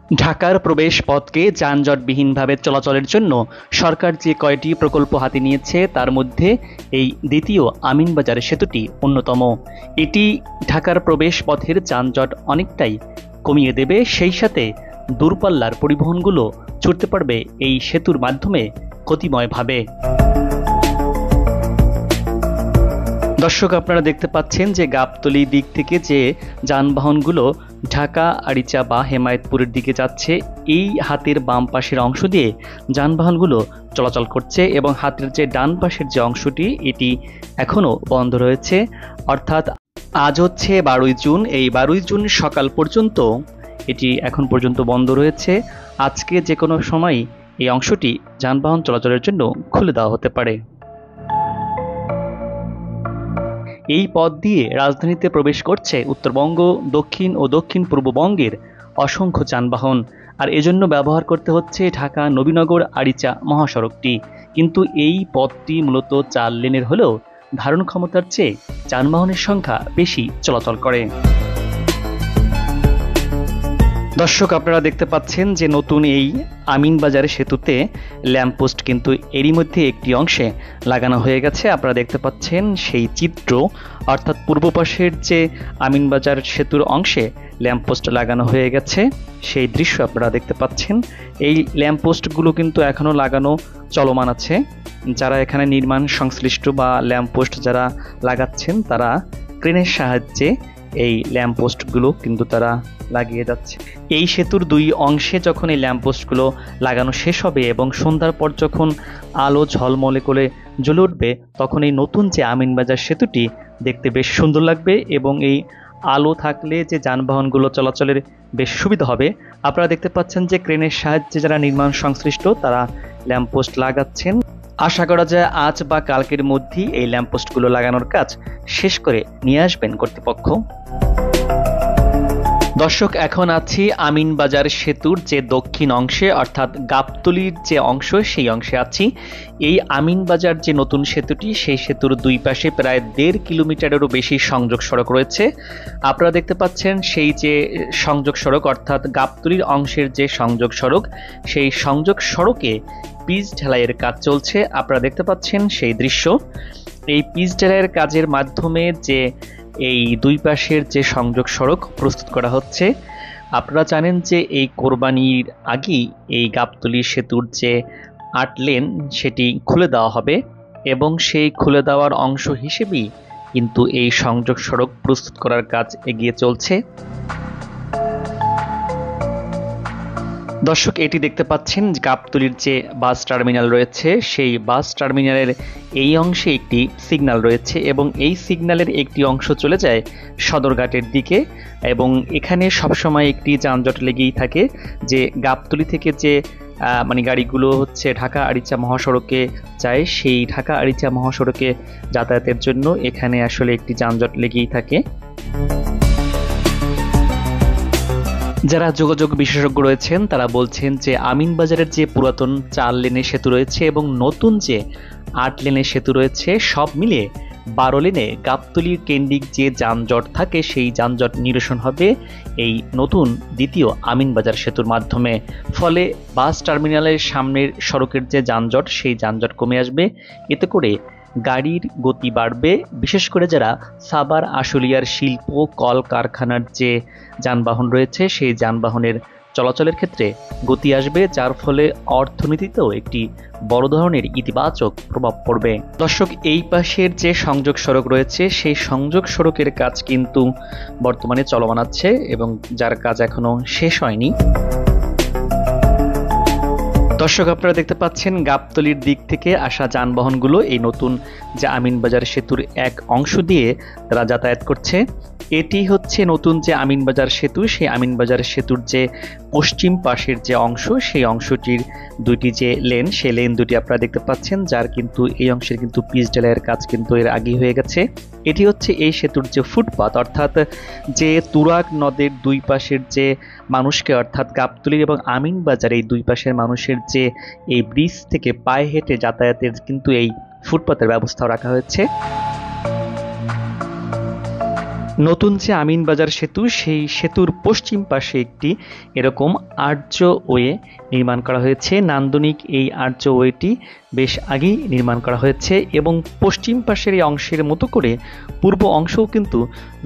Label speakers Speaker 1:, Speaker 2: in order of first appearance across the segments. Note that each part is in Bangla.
Speaker 1: ঢাকার প্রবেশ পথকে যানজটবিহীনভাবে চলাচলের জন্য সরকার যে কয়টি প্রকল্প হাতে নিয়েছে তার মধ্যে এই দ্বিতীয় আমিনবাজার সেতুটি অন্যতম। এটি ঢাকার প্রবেশ পথের যানজট অনেকটাই কমিয়ে দেবে, সেই সাথে দূরপাল্লার পরিবহনগুলো ছুটতে পারবে এই সেতুর মাধ্যমে গতিময়ভাবে। দর্শক, আপনারা দেখতে পাচ্ছেন যে গাবতলী দিক থেকে যে যানবাহনগুলো ঢাকা আরিচা বা হেমায়েতপুরের দিকে যাচ্ছে, এই হাতের বাম পাশের অংশ দিয়ে যানবাহনগুলো চলাচল করছে এবং হাতের যে ডান পাশের যে অংশটি এটি এখনও বন্ধ রয়েছে। অর্থাৎ আজ হচ্ছে 12ই জুন, এই 12ই জুন সকাল পর্যন্ত এটি এখন পর্যন্ত বন্ধ রয়েছে। আজকে যে কোনো সময় এই অংশটি যানবাহন চলাচলের জন্য খুলে দেওয়া হতে পারে। এই পথ দিয়ে রাজধানীতে প্রবেশ করছে উত্তরবঙ্গ, দক্ষিণ ও দক্ষিণ পূর্ববঙ্গের অসংখ্য যানবাহন, আর এজন্য ব্যবহার করতে হচ্ছে ঢাকা নবীনগর আরিচা মহাসড়কটি। কিন্তু এই পথটি মূলত 4 লেনের হলেও ধারণ ক্ষমতার চেয়ে যানবাহনের সংখ্যা বেশি চলাচল করে। দর্শক, আপনারা দেখতে পাচ্ছেন যে নতুন এই আমিনবাজার সেতুতে ল্যাম্পপোস্ট কিন্তু এরই মধ্যে একটি অংশে লাগানো হয়ে গেছে। আপনারা দেখতে পাচ্ছেন সেই চিত্র, অর্থাৎ পূর্ব পাশের যে আমিনবাজার সেতুর অংশে ল্যাম্পপোস্ট লাগানো হয়ে গেছে সেই দৃশ্য আপনারা দেখতে পাচ্ছেন। এই ল্যাম্পপোস্টগুলো কিন্তু এখনও লাগানো চলমান আছে। যারা এখানে নির্মাণ সংশ্লিষ্ট বা ল্যাম্পপোস্ট যারা লাগাচ্ছেন তারা ক্রেনের সাহায্যে এই ল্যাম্পপোস্টগুলো কিন্তু তারা লাগিয়ে যাচ্ছে। এই সেতুর 2 অংশে যখন এই ল্যাম্পপোস্টগুলো লাগানো শেষ হবে এবং সন্ধ্যার পর যখন আলো ঝলমলে করে জ্বলে উঠবে, তখন এই নতুন যে আমিনবাজার সেতুটি দেখতে বেশ সুন্দর লাগবে এবং এই আলো থাকলে যে যানবাহনগুলো চলাচলের বেশ সুবিধা হবে। আপনারা দেখতে পাচ্ছেন যে ক্রেনের সাহায্যে যারা নির্মাণ সংশ্লিষ্ট তারা ল্যাম্পপোস্ট লাগাচ্ছেন। আশা করা যায় আজ বা কালকের মধ্যেই এই ল্যাম্পপোস্টগুলো লাগানোর কাজ শেষ করে নিয়ে আসবেন কর্তৃপক্ষ। দর্শক, এখন আছি আমিনবাজার সেতুর যে দক্ষিণ অংশে, অর্থাৎ গাবতলীর যে অংশ সেই অংশে আছি। এই আমিনবাজার যে নতুন সেতুটি, সেই সেতুর 2 পাশে প্রায় 1.5 কিলোমিটারেরও বেশি সংযোগ সড়ক রয়েছে। আপনারা দেখতে পাচ্ছেন সেই যে সংযোগ সড়ক, অর্থাৎ গাবতলীর অংশের যে সংযোগ সড়ক, সেই সংযোগ সড়কে পিচ ঢালাইয়ের কাজ চলছে। আপনারা দেখতে পাচ্ছেন সেই দৃশ্য। এই পিচ ঢালাইয়ের কাজের মাধ্যমে যে এই 2 পাশের যে সংযোগ সড়ক প্রস্তুত করা হচ্ছে। আপনারা জানেন যে এই কোরবানির আগেই এই গাবতলী সেতুর যে 8 লেন সেটি খুলে দেওয়া হবে এবং সেই খুলে দেওয়ার অংশ হিসেবেই কিন্তু এই সংযোগ সড়ক প্রস্তুত করার কাজ এগিয়ে চলছে। দর্শক, এটি দেখতে পাচ্ছেন গাবতলীর যে বাস টার্মিনাল রয়েছে, সেই বাস টার্মিনালের এই অংশে একটি সিগন্যাল রয়েছে এবং এই সিগন্যালের একটি অংশ চলে যায় সদরঘাটের দিকে এবং এখানে সবসময় একটি যানজট লেগেই থাকে যে গাবতলী থেকে যে গাড়িগুলো হচ্ছে ঢাকা আরিচা মহাসড়কে যায়, সেই ঢাকা আরিচা মহাসড়কে যাতায়াতের জন্য এখানে আসলে একটি যানজট লেগেই থাকে। যারা যোগাযোগ বিশেষজ্ঞ রয়েছেন তারা বলছেন যে আমিনবাজারের যে পুরাতন 4 লেনের সেতু রয়েছে এবং নতুন যে 8 লেনের সেতু রয়েছে, সব মিলিয়ে 12 লেনে গাবতলীর কেন্দ্রিক যে যানজট থাকে সেই যানজট নিরসন হবে এই নতুন দ্বিতীয় আমিনবাজার সেতুর মাধ্যমে। ফলে বাস টার্মিনালের সামনের সড়কের যে যানজট সেই যানজট কমে আসবে। এতে করে গাড়ির গতি বাড়বে, বিশেষ করে যারা সাভার আশুলিয়ার শিল্প কল কারখানার যে যানবাহন রয়েছে সেই যানবাহনের চলাচলের ক্ষেত্রে গতি আসবে, যার ফলে অর্থনীতিতেও একটি বড় ধরনের ইতিবাচক প্রভাব পড়বে। দর্শক, এই পাশের যে সংযোগ সড়ক রয়েছে সেই সংযোগ সড়কের কাজ কিন্তু বর্তমানে চলমান আছে এবং যার কাজ এখনো শেষ হয়নি। দর্শক, আপনারা দেখতে পাচ্ছেন গাবতলীর দিক থেকে আসা যানবাহনগুলো এই নতুন যে আমিনবাজার সেতুর এক অংশ দিয়ে তারা যাতায়াত করছে। এটি হচ্ছে নতুন যে আমিনবাজার সেতু, সেই আমিনবাজার সেতুর যে পশ্চিম পাশের যে অংশ, সেই অংশটির 2টি যে লেন, সেই লেন 2টি আপনারা দেখতে পাচ্ছেন, যার কিন্তু এই অংশের কিন্তু পিচ ঢালাইয়ের কাজ কিন্তু এর আগেই হয়ে গেছে। এটি হচ্ছে এই সেতুর যে ফুটপাত, অর্থাৎ যে তুরাগ নদের 2 পাশের যে মানুষকে, অর্থাৎ গাবতলী এবং আমিনবাজার এই 2 পাশের মানুষের যে এই ব্রিজ থেকে পায়ে হেঁটে যাতায়াতের কিন্তু এই ফুটপাতের ব্যবস্থা রাখা হয়েছে। নতুন যে আমিনবাজার সেতু, সেই সেতুর পশ্চিম পাশে একটি এরকম আর্চওয়ে নির্মাণ করা হয়েছে। নান্দনিক এই আর্চওয়েটি বেশ আগেই নির্মাণ করা হয়েছে এবং পশ্চিম পাশের এই অংশের মতো করে পূর্ব অংশও কিন্তু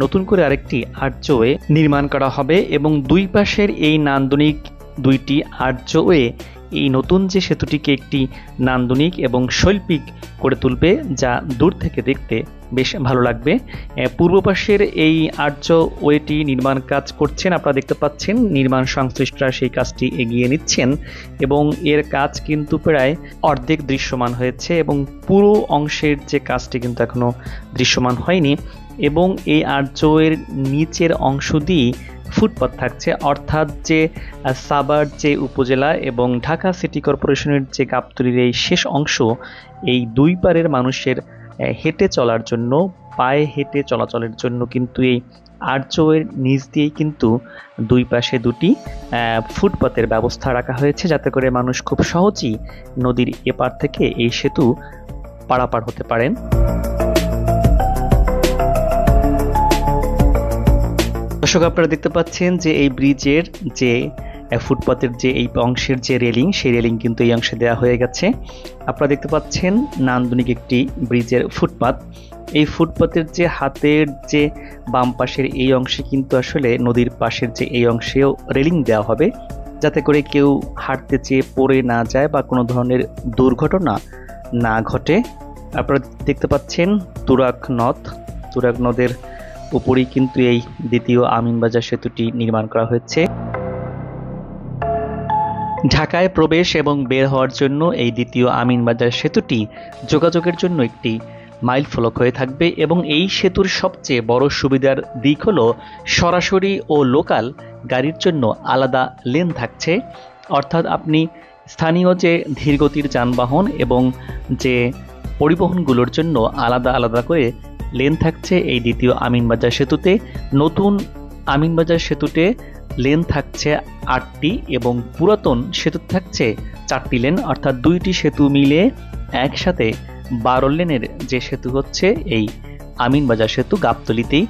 Speaker 1: নতুন করে আরেকটি আর্চওয়ে নির্মাণ করা হবে এবং দুই পাশের এই নান্দনিক দুইটি আর্চওয়ে এই নতুন যে সেতুটিকে একটি নান্দনিক এবং শৈল্পিক করে তুলবে, যা দূর থেকে দেখতে বেশ ভালো লাগবে। পূর্ব পাশের এই আর্চওয়েটি নির্মাণ কাজ করছেন, আপনারা দেখতে পাচ্ছেন নির্মাণ সংশ্লিষ্টরা সেই কাজটি এগিয়ে নিচ্ছেন এবং এর কাজ কিন্তু প্রায় অর্ধেক দৃশ্যমান হয়েছে এবং পুরো অংশের যে কাজটি কিন্তু এখনো দৃশ্যমান হয়নি এবং এই আর্চওয়ের নিচের অংশ দিয়ে ফুটপাত থাকছে, অর্থাৎ যে সাভার যে উপজেলা এবং ঢাকা সিটি কর্পোরেশনের যে গাবতলীর এই শেষ অংশ, এই দুই পারের মানুষের হেঁটে চলার জন্য, পায়ে হেঁটে চলাচলের জন্য কিন্তু এই আর্চওয়ের নিচ দিয়েই কিন্তু দুই পাশে দুটি ফুটপাতের ব্যবস্থা রাখা হয়েছে, যাতে করে মানুষ খুব সহজেই নদীর এপার থেকে এই সেতু পারাপার হতে পারেন। দর্শক, আপনারা দেখতে পাচ্ছেন যে এই ব্রিজের যে ফুটপাতের যে এই অংশের যে রেলিং, সেই রেলিং কিন্তু এই অংশে দেওয়া হয়ে গেছে। আপনারা দেখতে পাচ্ছেন নান্দনিক একটি ব্রিজের ফুটপাত। এই ফুটপাতের যে হাতের যে বাম পাশের এই অংশে কিন্তু আসলে নদীর পাশের যে এই অংশেও রেলিং দেওয়া হবে, যাতে করে কেউ হাঁটতে চেয়ে পড়ে না যায় বা কোনো ধরনের দুর্ঘটনা না ঘটে। আপনারা দেখতে পাচ্ছেন তুরাগ নদের উপরেই কিন্তু এই দ্বিতীয় আমিনবাজার সেতুটি নির্মাণ করা হয়েছে। ঢাকায় প্রবেশ এবং বের হওয়ার জন্য এই দ্বিতীয় আমিনবাজার সেতুটি যোগাযোগের জন্য একটি মাইল ফলক হয়ে থাকবে এবং এই সেতুর সবচেয়ে বড় সুবিধার দিক হলো সরাসরি ও লোকাল গাড়ির জন্য আলাদা লেন থাকছে, অর্থাৎ আপনি স্থানীয় যে ধীরগতির যানবাহন এবং যে পরিবহনগুলোর জন্য আলাদা আলাদা করে লেন থাকছে এই দ্বিতীয় আমিনবাজার সেতুতে। নতুন আমিনবাজার সেতুতে লেন থাকছে 8টি এবং পুরাতন সেতু থাকছে 4টি লেন, অর্থাৎ দুইটি সেতু মিলে একসাথে 12 লেনের যে সেতু হচ্ছে এই আমিনবাজার সেতু গাবতলীতেই।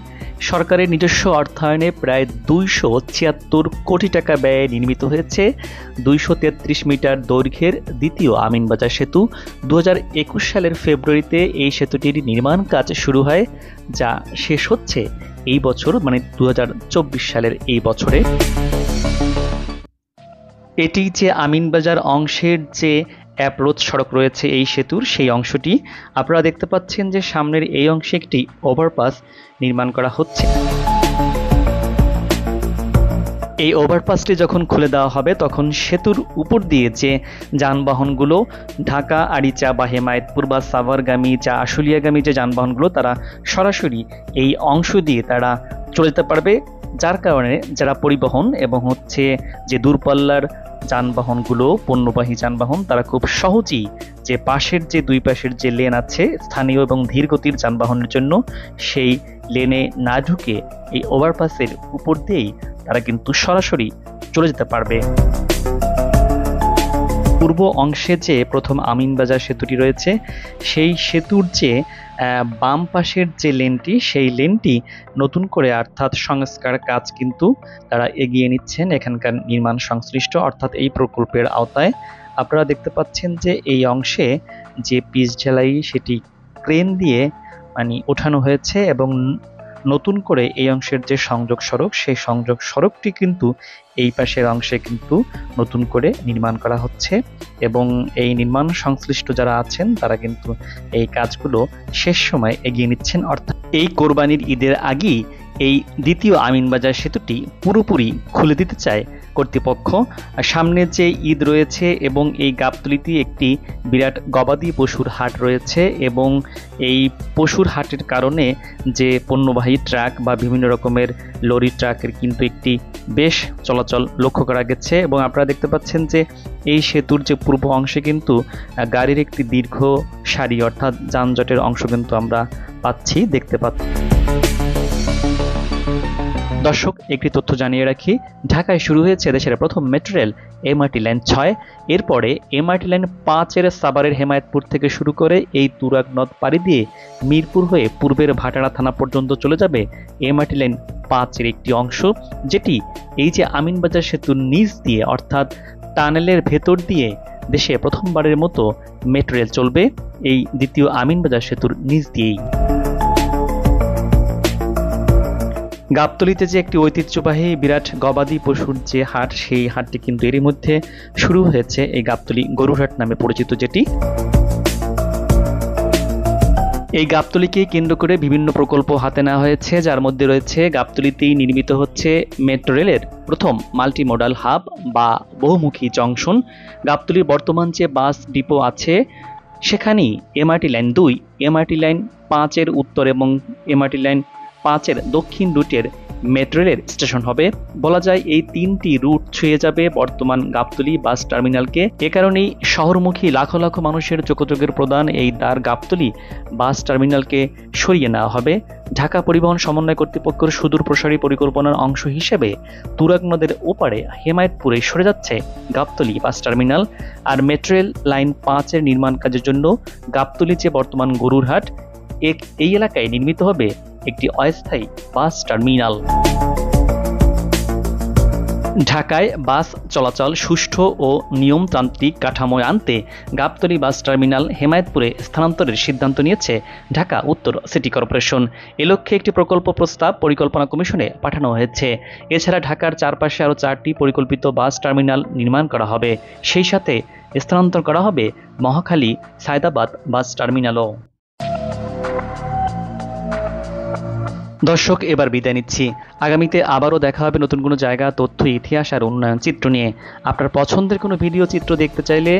Speaker 1: সরকারের নিজস্ব অর্থায়নে প্রায় 276 কোটি টাকা ব্যয়ে নির্মিত হয়েছে 233 মিটার দৈর্ঘ্যের দ্বিতীয় আমিনবাজার সেতু। 2021 সালের ফেব্রুয়ারিতে এই সেতুটির নির্মাণ কাজ শুরু হয়, যা শেষ হচ্ছে এই বছর, মানে 2024 সালের এই বছরে। এটি যে আমিনবাজার অংশের যে অ্যাপ্রোচ সড়ক রয়েছে এই সেতুর, সেই অংশটি আপনারা দেখতে পাচ্ছেন যে সামনের এই অংশে একটি ওভারপাস নির্মাণ করা হচ্ছে। এই ওভারপাসটি যখন খুলে দেওয়া হবে তখন সেতুর উপর দিয়ে যে যানবাহনগুলো ঢাকা, আরিচা বা হেমায়েতপুর বা সাভারগামী, যা আশুলিয়াগামী যে যানবাহনগুলো, তারা সরাসরি এই অংশ দিয়ে তারা চলে যেতে পারবে, যার কারণে যারা পরিবহন এবং হচ্ছে যে দূরপাল্লার যানবাহনগুলো, পণ্যবাহী যানবাহন, তারা খুব সহজেই যে পাশের যে দুই পাশের যে লেন আছে স্থানীয় এবং ধীরগতির যানবাহনের জন্য, সেই লেনে না ঢুকে এই ওভারপাসের উপর দিয়েই তারা কিন্তু সরাসরি চলে যেতে পারবে। পূর্ব অংশে যে প্রথম আমিনবাজার সেতুটি রয়েছে, সেই সেতুর যে বাম পাশের যে লেনটি, সেই লেনটি নতুন করে অর্থাৎ সংস্কার কাজ কিন্তু তারা এগিয়ে নিচ্ছেন এখানকার নির্মাণ সংশ্লিষ্ট, অর্থাৎ এই প্রকল্পের আওতায়। আপনারা দেখতে পাচ্ছেন যে এই অংশে যে পিচ ঢালাই, সেটি ক্রেন দিয়ে ওঠানো হয়েছে এবং নতুন করে এই অংশের যে সংযোগ সড়ক, সেই সংযোগ সড়কটি কিন্তু এই পাশের অংশে কিন্তু নতুন করে নির্মাণ করা হচ্ছে এবং এই নির্মাণ সংশ্লিষ্ট যারা আছেন তারা কিন্তু এই কাজগুলো শেষ সময় এগিয়ে নিচ্ছেন, অর্থাৎ এই কোরবানির ঈদের আগেই এই দ্বিতীয় আমিনবাজার সেতুটি পুরোপুরি খুলে দিতে চায় কর্তৃপক্ষ। সামনে যে ঈদ রয়েছে এবং এই গাবতলীতে একটি বিরাট গবাদি পশুর হাট রয়েছে এবং এই পশুর হাটের কারণে যে পণ্যবাহী ট্রাক বা বিভিন্ন রকমের লরি ট্রাকের কিন্তু একটি বেশ চলাচল লক্ষ্য করা গেছে এবং আপনারা দেখতে পাচ্ছেন যে এই সেতুর যে পূর্ব অংশে কিন্তু গাড়ির একটি দীর্ঘ সারি, অর্থাৎ যানজটের অংশ কিন্তু আমরা দেখতে পাচ্ছি। দর্শক, একটি তথ্য জানিয়ে রাখি, ঢাকায় শুরু হয়েছে দেশের প্রথম মেট্রো রেল এমআরটি লাইন 6। এরপরে এমআরটি লাইন 5-এর সাভারের হেমায়েতপুর থেকে শুরু করে এই তুরাগ নদ পাড়ি দিয়ে মিরপুর হয়ে পূর্বের ভাটারা থানা পর্যন্ত চলে যাবে এমআরটি লাইন 5-এর একটি অংশ, যেটি এই যে আমিনবাজার সেতুর নিচ দিয়ে অর্থাৎ টানেলের ভেতর দিয়ে দেশে প্রথমবারের মতো মেট্রো রেল চলবে এই দ্বিতীয় আমিনবাজার সেতুর নিচ দিয়েই। গাবতলীতে যে একটি ঐতিহ্যবাহী বিরাট গবাদি পশুর যে হাট, সেই হাটটি কিন্তু এরই মধ্যে শুরু হয়েছে, এই গাবতলী গরুরহাট নামে পরিচিত যেটি। এই গাবতলীকে কেন্দ্র করে বিভিন্ন প্রকল্প হাতে নেওয়া হয়েছে, যার মধ্যে রয়েছে গাবতলীতেই নির্মিত হচ্ছে মেট্রো রেলের প্রথম মাল্টি মডাল হাব বা বহুমুখী জংশন। গাবতলীর বর্তমান যে বাস ডিপো আছে সেখানেই এমআরটি লাইন 2, এমআরটি লাইন 5-এর উত্তর এবং এমআরটি লাইন 5-এর দক্ষিণ রুটের মেট্রো রেলের স্টেশন হবে। বলা যায় এই 3টি রুট ছুঁয়ে যাবে বর্তমান গাবতলী বাস টার্মিনালকে। এ কারণেই শহরমুখী লাখো লাখো মানুষের যোগাযোগের প্রদান এই দ্বার গাবতলী বাস টার্মিনালকে সরিয়ে নেওয়া হবে। ঢাকা পরিবহন সমন্বয় কর্তৃপক্ষের সুদূর প্রসারী পরিকল্পনার অংশ হিসেবে তুরাগ নদের ওপারে হেমায়েতপুরে সরে যাচ্ছে গাবতলী বাস টার্মিনাল। আর মেট্রো রেল লাইন 5-এর নির্মাণ কাজের জন্য গাবতলী যে বর্তমান গরুরহাট, এই এলাকায় নির্মিত হবে একটি অস্থায়ী বাস টার্মিনাল। ঢাকায় বাস চলাচল সুষ্ঠু ও নিয়মতান্ত্রিক কাঠামোয় আনতে গাবতলী বাস টার্মিনাল হেমায়েতপুরে স্থানান্তরের সিদ্ধান্ত নিয়েছে ঢাকা উত্তর সিটি কর্পোরেশন। এ লক্ষ্যে একটি প্রকল্প প্রস্তাব পরিকল্পনা কমিশনে পাঠানো হয়েছে। এছাড়া ঢাকার চারপাশে আরও 4টি পরিকল্পিত বাস টার্মিনাল নির্মাণ করা হবে, সেই সাথে স্থানান্তর করা হবে মহাখালী সায়দাবাদ বাস টার্মিনালও। দর্শক, এবার বিদায় নিচ্ছি। আগামীতে আবারও দেখা হবে নতুন কোনো জায়গা, তথ্য, ইতিহাস আর উন্নয়ন চিত্র নিয়ে। আপনার পছন্দের কোনো ভিডিও চিত্র দেখতে চাইলে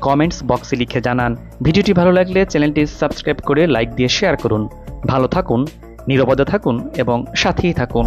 Speaker 1: কমেন্টস বক্সে লিখে জানান। ভিডিওটি ভালো লাগলে চ্যানেলটি সাবস্ক্রাইব করে লাইক দিয়ে শেয়ার করুন। ভালো থাকুন, নিরাপদে থাকুন এবং সাথেই থাকুন।